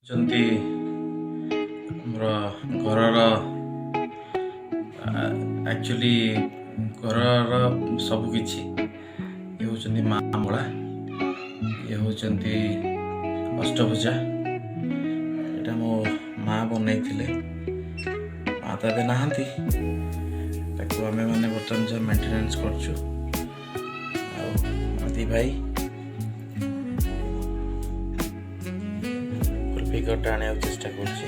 ଯେମିତି ଆମର ଘରର ଆକ୍ଚୁଆଲି ଘରର ସବୁକିଛି ଇଏ ହେଉଛନ୍ତି ମା ମଙ୍ଗଳା, ଇଏ ହେଉଛନ୍ତି ଅଷ୍ଟଭୁଜା। ଏଇଟା ମୋ ମା ବନେଇଥିଲେ, ମା ତ ଏବେ ନାହାନ୍ତି, ତାକୁ ଆମେ ମାନେ ବର୍ତ୍ତମାନ ଯାହା ମେଣ୍ଟେନାନ୍ସ କରୁଛୁ। ଆଉ ଦି ଭାଇ ଫିଗରଟା ଆଣିବାକୁ ଚେଷ୍ଟା କରୁଛି।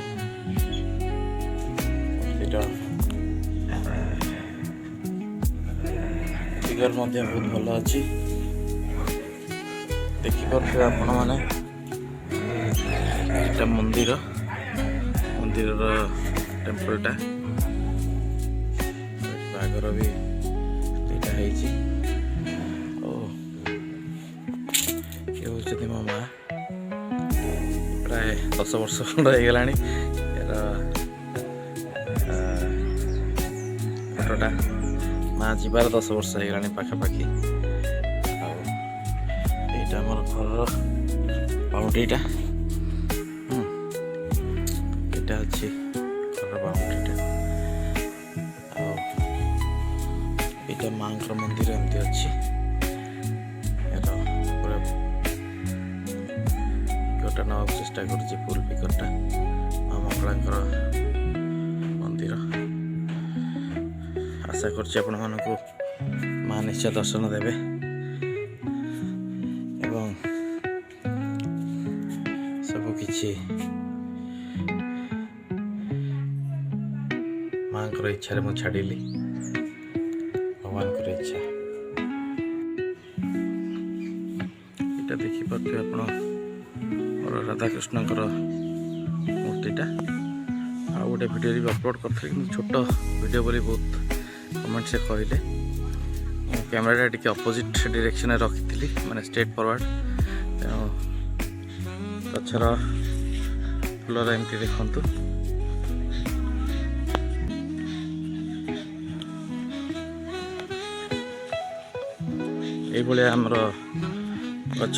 ଫିଗର ମଧ୍ୟ ବହୁତ ଭଲ ଅଛି, ଦେଖିପାରୁଥିବେ ଆପଣମାନେ। ଏଇଟା ମନ୍ଦିରର ଟେମ୍ପଲଟା, ବାହାଘର ବି ଏଇଟା ହେଇଛି। ଓ ଇଏ ହେଉଛନ୍ତି ମୋ ମା, ପ୍ରାୟ 10 ବର୍ଷ ଖଣ୍ଡ ହେଇଗଲାଣି ଏର ଫଟୋଟା। ମା ଯିବାର 10 ବର୍ଷ ହେଇଗଲାଣି ପାଖାପାଖି। ଆଉ ଏଇଟା ଆମର ଘରର ବାଉଣ୍ଡ୍ରିଟା, ଏଇଟା ଅଛି ଘରର ବାଉଣ୍ଡ୍ରିଟା। ଆଉ ଏଇଟା ମାଙ୍କର ମନ୍ଦିର ଏମିତି ଅଛି। ଏର ପୁରା ଫିଗରଟା ନେବାକୁ ଚେଷ୍ଟା କରୁଛି, ଫୁଲ୍ ଫିଗରଟା ମା ମଙ୍ଗଳାଙ୍କର ମନ୍ଦିର। ଆଶା କରୁଛି ଆପଣମାନଙ୍କୁ ମା ନିଶ୍ଚୟ ଦର୍ଶନ ଦେବେ ଏବଂ ସବୁକିଛି ମାଙ୍କର ଇଚ୍ଛାରେ ମୁଁ ଛାଡ଼ିଲି, ଭଗବାନଙ୍କର ଇଚ୍ଛା। ଏଇଟା ଦେଖିପାରୁଥିବେ ଆପଣ, ମୋର ରାଧାକୃଷ୍ଣଙ୍କର ମୂର୍ତ୍ତିଟା। ଆଉ ଗୋଟେ ଭିଡ଼ିଓରେ ବି ଅପଲୋଡ଼ କରିଥିଲି, କିନ୍ତୁ ଛୋଟ ଭିଡ଼ିଓ ବୋଲି ବହୁତ କମେଣ୍ଟସରେ କହିଲେ। ମୁଁ କ୍ୟାମେରାଟା ଟିକେ ଅପୋଜିଟ୍ ଡିରେକ୍ସନରେ ରଖିଥିଲି, ମାନେ ଷ୍ଟ୍ରେଟ୍ ଫରୱାର୍ଡ଼। ତେଣୁ ଗଛର ଫୁଲର ଏମିତି ଦେଖନ୍ତୁ। ଏଇଭଳିଆ ଆମର ଗଛ,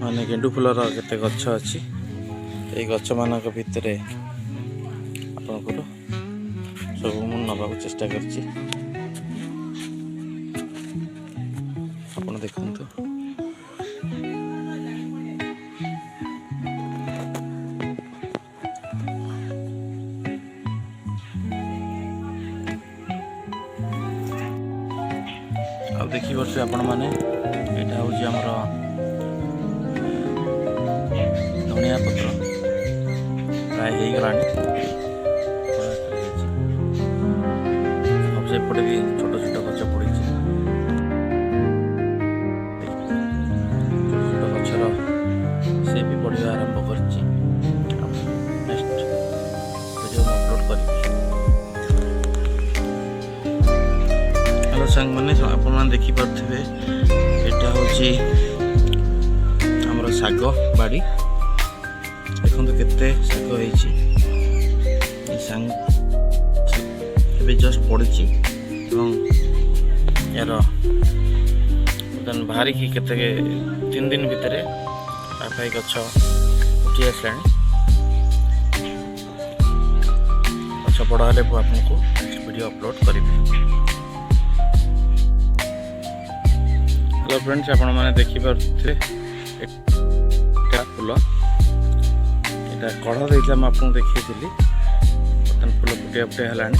ମାନେ ଗେଣ୍ଡୁ ଫୁଲର କେତେ ଗଛ ଅଛି। ଏଇ ଗଛମାନଙ୍କ ଭିତରେ ଆପଣଙ୍କର ସବୁ ମୁଁ ନେବାକୁ ଚେଷ୍ଟା କରିଛି, ଆପଣ ଦେଖନ୍ତୁ। ଆଉ ଦେଖିପାରୁଥିବେ ଆପଣମାନେ, ଏଇଟା ହେଉଛି ଆମର ଧଣିଆ ପତ୍ର, ପ୍ରାୟ ହେଇଗଲାଣି। ସେପଟେ ବି ଛୋଟ ଛୋଟ ଗଛ ପଡ଼ିଛି, ଛୋଟ ଗଛର ସେ ବି ବଢ଼ିବା ଆରମ୍ଭ କରିଛି। ନେକ୍ସଟ ଭିଡ଼ିଓ ମୁଁ ଅପଲୋଡ଼ କରିବି। ହ୍ୟାଲୋ ସାଙ୍ଗମାନେ, ଆପଣମାନେ ଦେଖିପାରୁଥିବେ ଏଇଟା ହେଉଛି ଆମର ଶାଗ ବାଡ଼ି। ଦେଖନ୍ତୁ କେତେ ଶାଗ ହେଇଛି। ଏ ଶାଗ ଏବେ ଜଷ୍ଟ ପଡ଼ିଛି ଏବଂ ଏହାର ବର୍ତ୍ତମାନ ବାହାରିକି କେତେ 3 ଦିନ ଭିତରେ ପାଖାପାଖି ଗଛ ଉଠି ଆସିଲାଣି। ଗଛ ବଡ଼ ହେଲେ ମୁଁ ଆପଣଙ୍କୁ ନେକ୍ସଟ ଭିଡ଼ିଓ ଅପଲୋଡ଼ କରିବି। ହ୍ୟାଲୋ ଫ୍ରେଣ୍ଡସ୍, ଆପଣମାନେ ଦେଖିପାରୁଥିବେ ଏଇଟା ଫୁଲ, ଏଇଟା କଢ଼ ଦେଇଥିଲା, ମୁଁ ଆପଣଙ୍କୁ ଦେଖେଇଥିଲି। ବର୍ତ୍ତମାନ ଫୁଲ ଫୁଟିବା ହେଲାଣି,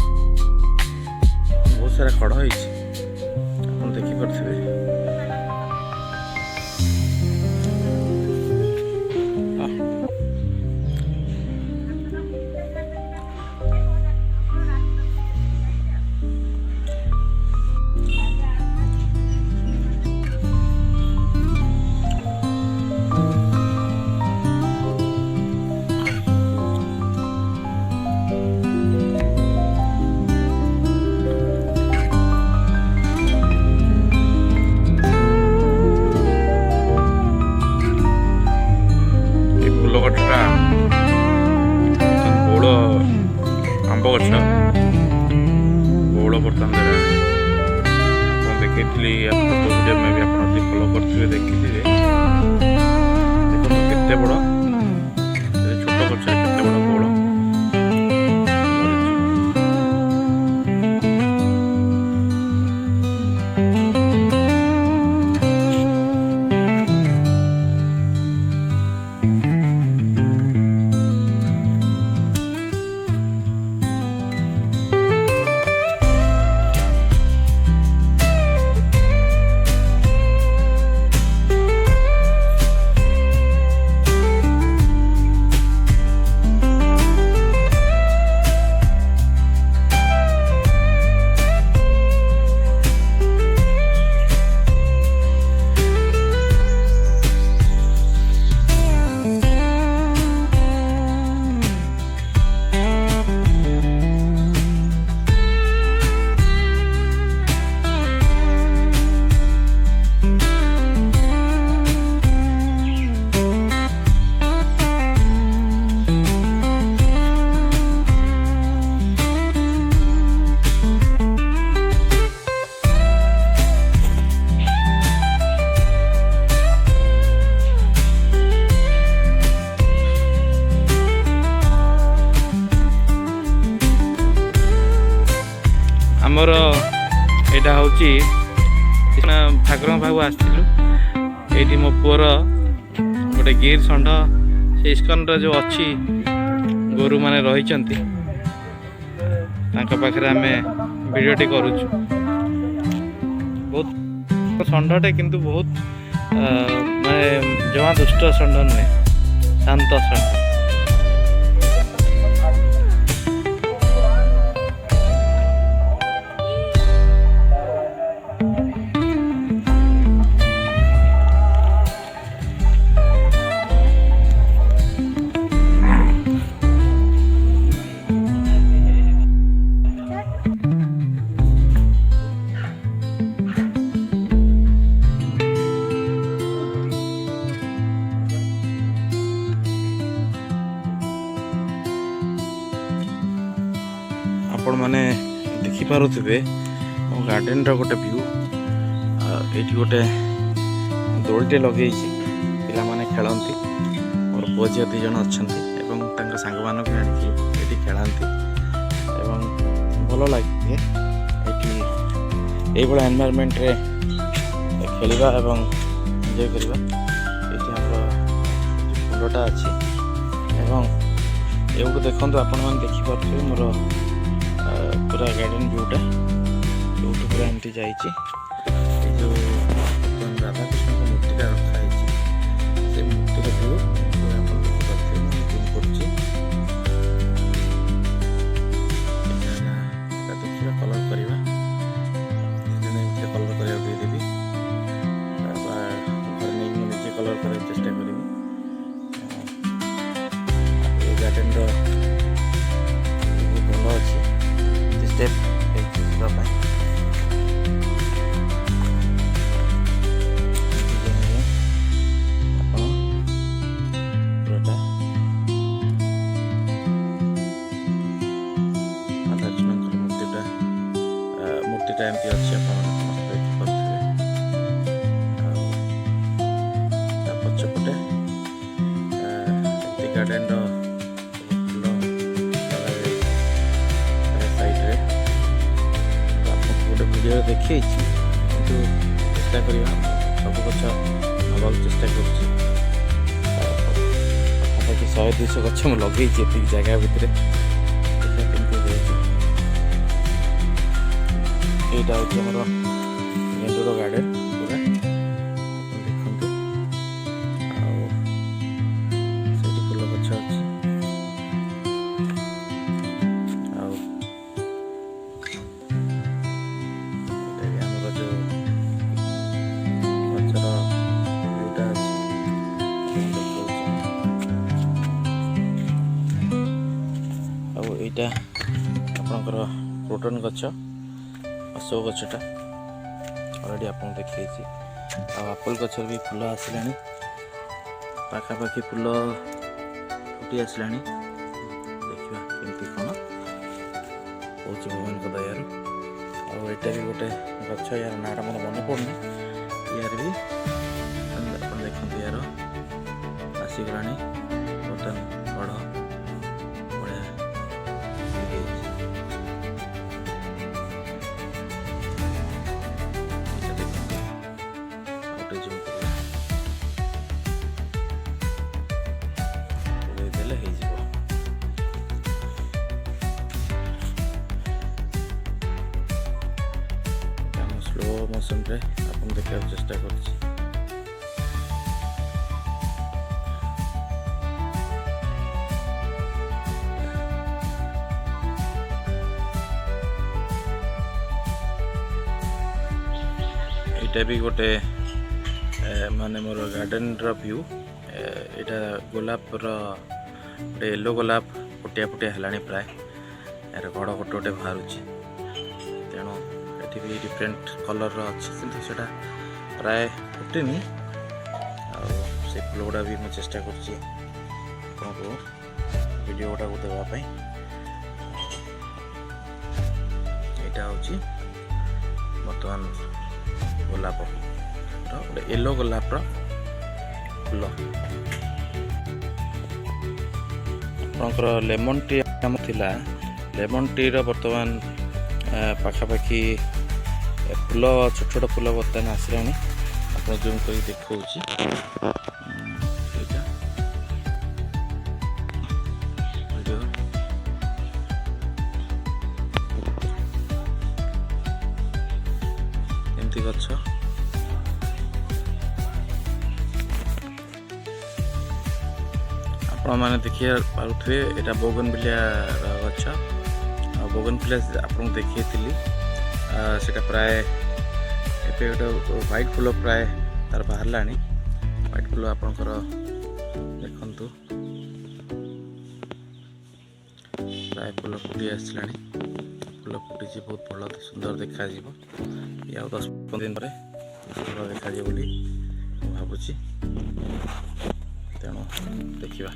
ବହୁତ ସାରା କଢ଼ ହେଇଛି, ଆପଣ ଦେଖିପାରୁଥିବେ। ଆମ୍ବ ଗଛ ବଉଳ ବର୍ତ୍ତମାନ ଆପଣ ଦେଖେଇଥିଲି, ଫଟୋ ଭିଡ଼ିଓ ମେ ବି ଆପଣ ଯଦି ଫଲୋ କରିଥିବେ ଦେଖିଥିବେ। ଦେଖନ୍ତୁ କେତେ ବଡ଼ आमर यहाँ हूँ ठाकुर पाक आसलु ये मो पुअर गोटे गिर षंढ से इस्कन जो अच्छी गोरु माने रही पाखे आम भिडियोटी करुचु बहुत षंढटे किंतु बहुत माने जमा दुष्ट षंढ नुहे शांत षंढ। आपण मैंने देखिपे मो गार्डन रोटे व्यू ये गोटे दोलटे लगे पिला माने खेलती मोर पुओ झी 2 जन अच्छा सांग मान भी आनिकी खेलती भल लगे ये एनवायरनमेंट रे खेलवा एवं एंजॉय करवा फुलटा अच्छी ये देखो आपण मैंने देखिपे मोर पूरा गार्डन व्यूटा जो पूरा एमती जाइए जो राधा कृष्ण का मूर्तिटा रखाई से मूर्तिर व्यू देखिए कलर करवा कलर कर देदेवी घर नहीं निजे कलर कर चेष्टा करी गार्डन भल अच्छे स्टेप पूराटा राधाकृष्ण मूर्तिटा एमती अच्छे पछपटे गार्डन भिडियो देखी कि चेष्टा करवा सब गच नवा चेष्टा कर पाखापाखि 100-200 गच मुझे लगे ये जगह भितर यहाँ हूँ मोर गेंडूर गार्डन पूरा देखते फूल गछ अच्छी यहाँ आपणकर प्रोटन गच अशोक गछटा अलरेडी आप देखी आपिल गच भी फूल आसला पाखापाखि फूल फुटी आसला देखा कमी कौन हो भगवान को दयार आईटा भी गोटे गच यार नाटा मतलब मन पड़नी यार भी आप देखते यार आसीगला बर्तमान बड़ स्लो मोशन रे अपन देखा चेष्टा कर भी गोटे माने मोर गार्डन व्यू यहाँ गोलाप गोटे येलो गोलाप फुटिया फुटिया है प्राय यार गड़ गोटे गोटे बाहर तेणु ये भी डिफरेंट कलर अच्छी किंतु से प्राय फुटनी से फूल गुड़ा भी मुझे चेष्टा कर वीडियो गुड़ा को देवाई यहाँ हूँ बर्तमान गोलाप गोटे येलो गोलाप फूल आपंकर लेमन टी थिला लेमन टी बर्तमान ପାଖାପାଖି ଫୁଲ ଛୋଟ ଛୋଟ ଫୁଲ ବର୍ତ୍ତମାନ ଆସିଲାଣି। ଆପଣ ଜୁମ୍ କରି ଦେଖାଉଛି ଏଇଟା ଭିଡ଼ିଓ। ଏମିତି ଗଛ ଆପଣମାନେ ଦେଖି ପାରୁଥିବେ, ଏଇଟା ବୋଗନଭିଲିଆର ଗଛ। ଆଉ ବୋଗନଭିଲିଆ ଆପଣଙ୍କୁ ଦେଖେଇଥିଲି, ସେଇଟା ପ୍ରାୟ ଏବେ ଗୋଟେ ହ୍ୱାଇଟ୍ ଫୁଲ ପ୍ରାୟ ତାର ବାହାରିଲାଣି। ହ୍ୱାଇଟ୍ ଫୁଲ ଆପଣଙ୍କର ଦେଖନ୍ତୁ ପ୍ରାୟ ଫୁଲ ଫୁଟି ଆସିଲାଣି। ଫୁଲ ଫୁଟିଛି, ବହୁତ ଭଲ ସୁନ୍ଦର ଦେଖାଯିବ। ଇଏ ଆଉ 10-15 ଦିନ ପରେ ଭଲ ଦେଖାଯିବ ବୋଲି ମୁଁ ଭାବୁଛି। ତେଣୁ ଦେଖିବା।